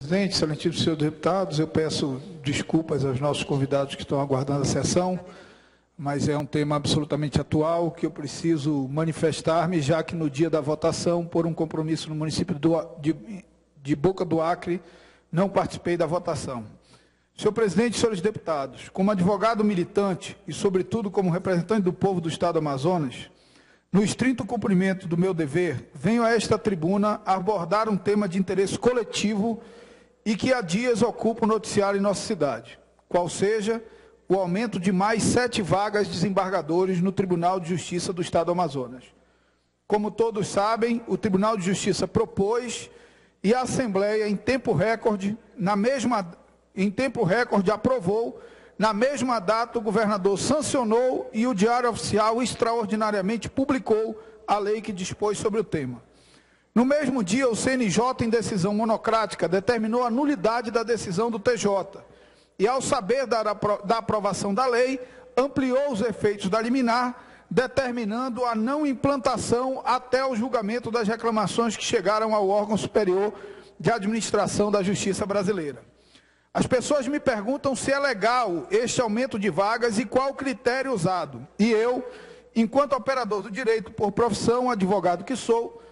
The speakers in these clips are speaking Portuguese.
Presidente, excelentíssimos senhores deputados, eu peço desculpas aos nossos convidados que estão aguardando a sessão, mas é um tema absolutamente atual que eu preciso manifestar-me, já que no dia da votação, por um compromisso no município de Boca do Acre, não participei da votação. Senhor presidente, senhores deputados, como advogado militante e, sobretudo, como representante do povo do Estado do Amazonas, no estrito cumprimento do meu dever, venho a esta tribuna abordar um tema de interesse coletivo e que há dias ocupa o noticiário em nossa cidade, qual seja o aumento de mais 7 vagas de desembargadores no Tribunal de Justiça do Estado do Amazonas. Como todos sabem, o Tribunal de Justiça propôs e a Assembleia, em tempo recorde, aprovou. Na mesma data, o governador sancionou e o Diário Oficial extraordinariamente publicou a lei que dispôs sobre o tema. No mesmo dia, o CNJ, em decisão monocrática, determinou a nulidade da decisão do TJ e, ao saber da aprovação da lei, ampliou os efeitos da liminar, determinando a não implantação até o julgamento das reclamações que chegaram ao órgão superior de administração da Justiça brasileira. As pessoas me perguntam se é legal este aumento de vagas e qual o critério usado. E eu, enquanto operador do direito por profissão, advogado que sou,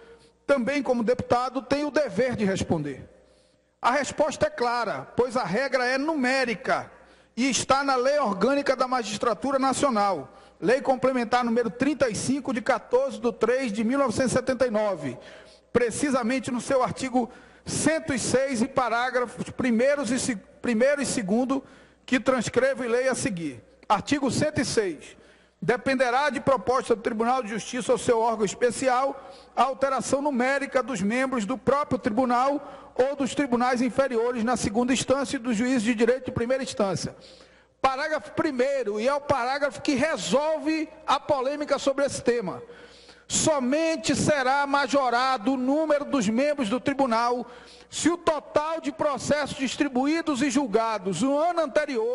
também como deputado, tenho o dever de responder. A resposta é clara, pois a regra é numérica e está na Lei Orgânica da Magistratura Nacional, Lei Complementar número 35, de 14/3 de 1979, precisamente no seu artigo 106 e parágrafos 1º e 2º, que transcrevo e leio a seguir. Artigo 106. Dependerá de proposta do Tribunal de Justiça ou seu órgão especial a alteração numérica dos membros do próprio tribunal ou dos tribunais inferiores na segunda instância e dos juízes de direito de primeira instância. Parágrafo 1º, e é o parágrafo que resolve a polêmica sobre esse tema. Somente será majorado o número dos membros do tribunal se o total de processos distribuídos e julgados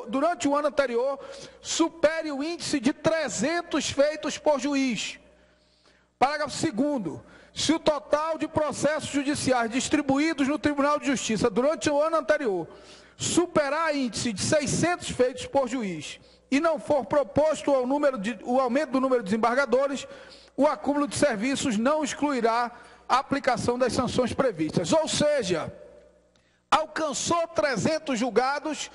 durante o ano anterior supere o índice de 300 feitos por juiz. Parágrafo 2º. Se o total de processos judiciais distribuídos no Tribunal de Justiça durante o ano anterior superar o índice de 600 feitos por juiz e não for proposto o aumento do número de desembargadores, o acúmulo de serviços não excluirá a aplicação das sanções previstas. Ou seja, alcançou 300 julgados,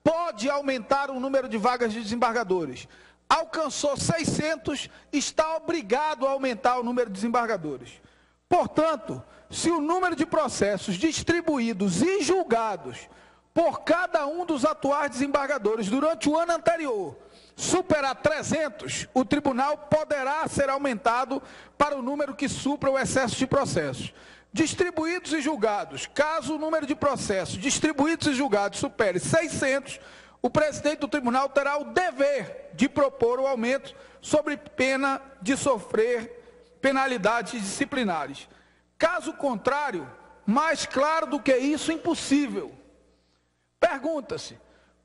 pode aumentar o número de vagas de desembargadores. Alcançou 600, está obrigado a aumentar o número de desembargadores. Portanto, se o número de processos distribuídos e julgados por cada um dos atuais desembargadores durante o ano anterior superar 300, o tribunal poderá ser aumentado para o número que supra o excesso de processos. Distribuídos e julgados, caso o número de processos distribuídos e julgados supere 600, o presidente do tribunal terá o dever de propor o aumento sob pena de sofrer penalidades disciplinares. Caso contrário, mais claro do que isso, impossível. Pergunta-se: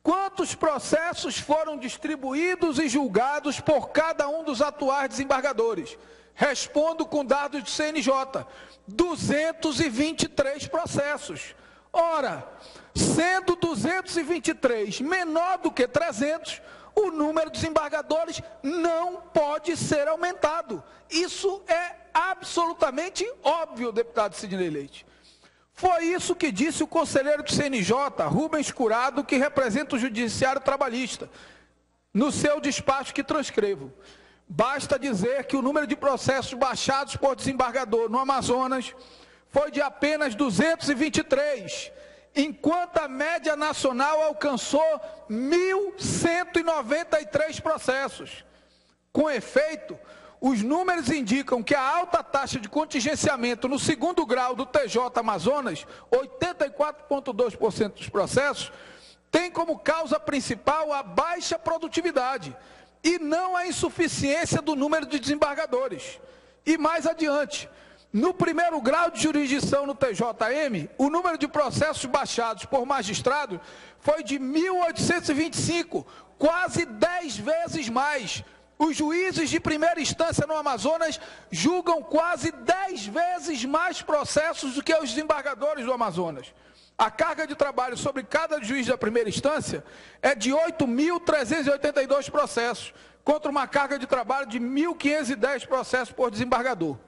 quantos processos foram distribuídos e julgados por cada um dos atuais desembargadores? Respondo com dados do CNJ: 223 processos. Ora, sendo 223 menor do que 300, o número de desembargadores não pode ser aumentado. Isso é absolutamente óbvio, deputado Sidney Leite. Foi isso que disse o conselheiro do CNJ, Rubens Curado, que representa o Judiciário Trabalhista, no seu despacho que transcrevo. Basta dizer que o número de processos baixados por desembargador no Amazonas foi de apenas 223, enquanto a média nacional alcançou 1.193 processos. Com efeito, os números indicam que a alta taxa de contingenciamento no segundo grau do TJ Amazonas, 84,2% dos processos, tem como causa principal a baixa produtividade e não a insuficiência do número de desembargadores. E mais adiante, no primeiro grau de jurisdição no TJM, o número de processos baixados por magistrado foi de 1.825, quase 10 vezes mais. Os juízes de primeira instância no Amazonas julgam quase 10 vezes mais processos do que os desembargadores do Amazonas. A carga de trabalho sobre cada juiz da primeira instância é de 8.382 processos, contra uma carga de trabalho de 1.510 processos por desembargador.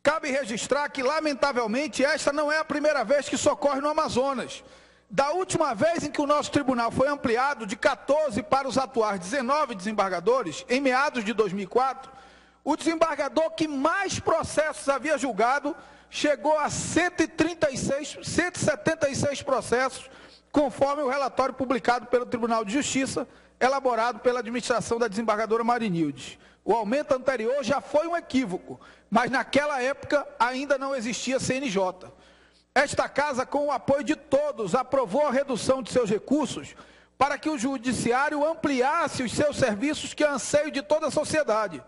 Cabe registrar que, lamentavelmente, esta não é a primeira vez que isso ocorre no Amazonas. Da última vez em que o nosso tribunal foi ampliado de 14 para os atuais 19 desembargadores, em meados de 2004, o desembargador que mais processos havia julgado chegou a 176 processos, conforme o relatório publicado pelo Tribunal de Justiça, elaborado pela administração da desembargadora Marinildes. O aumento anterior já foi um equívoco, mas naquela época ainda não existia CNJ. Esta casa, com o apoio de todos, aprovou a redução de seus recursos para que o Judiciário ampliasse os seus serviços, que é anseio de toda a sociedade.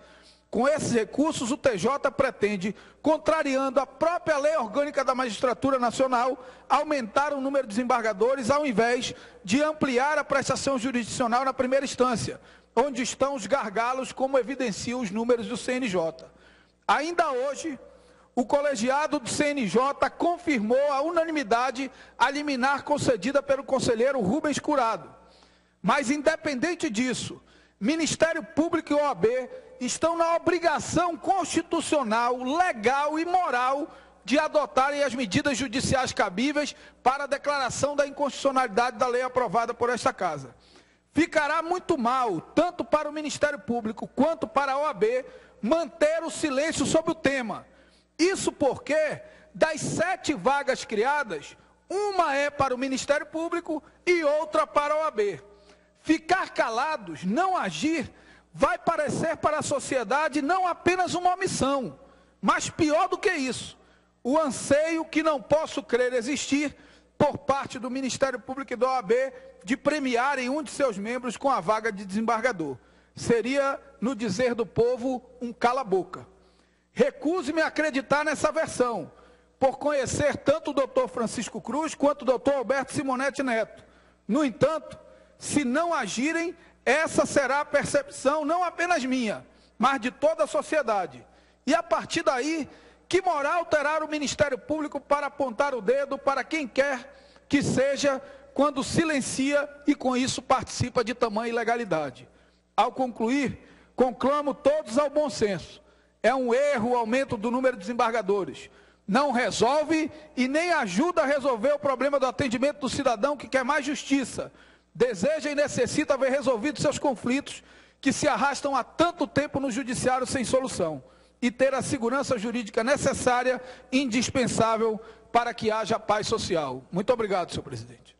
Com esses recursos, o TJ pretende, contrariando a própria Lei Orgânica da Magistratura Nacional, aumentar o número de desembargadores, ao invés de ampliar a prestação jurisdicional na primeira instância, onde estão os gargalos, como evidenciam os números do CNJ. Ainda hoje, o colegiado do CNJ confirmou a unanimidade a liminar concedida pelo conselheiro Rubens Curado. Mas, independente disso, Ministério Público e OAB estão na obrigação constitucional, legal e moral de adotarem as medidas judiciais cabíveis para a declaração da inconstitucionalidade da lei aprovada por esta Casa. Ficará muito mal, tanto para o Ministério Público quanto para a OAB, manter o silêncio sobre o tema. Isso porque, das 7 vagas criadas, uma é para o Ministério Público e outra para a OAB. Ficar calados, não agir, vai parecer para a sociedade não apenas uma omissão, mas pior do que isso, o anseio que não posso crer existir por parte do Ministério Público e da OAB de premiarem um de seus membros com a vaga de desembargador. Seria, no dizer do povo, um cala-boca. Recuso-me a acreditar nessa versão, por conhecer tanto o doutor Francisco Cruz quanto o doutor Alberto Simonetti Neto. No entanto, se não agirem, essa será a percepção não apenas minha, mas de toda a sociedade. E a partir daí, que moral terá o Ministério Público para apontar o dedo para quem quer que seja, quando silencia e com isso participa de tamanha ilegalidade? Ao concluir, conclamo todos ao bom senso. É um erro o aumento do número de desembargadores. Não resolve e nem ajuda a resolver o problema do atendimento do cidadão que quer mais justiça, deseja e necessita ver resolvidos seus conflitos que se arrastam há tanto tempo no judiciário sem solução, e ter a segurança jurídica necessária, indispensável para que haja paz social. Muito obrigado, senhor presidente.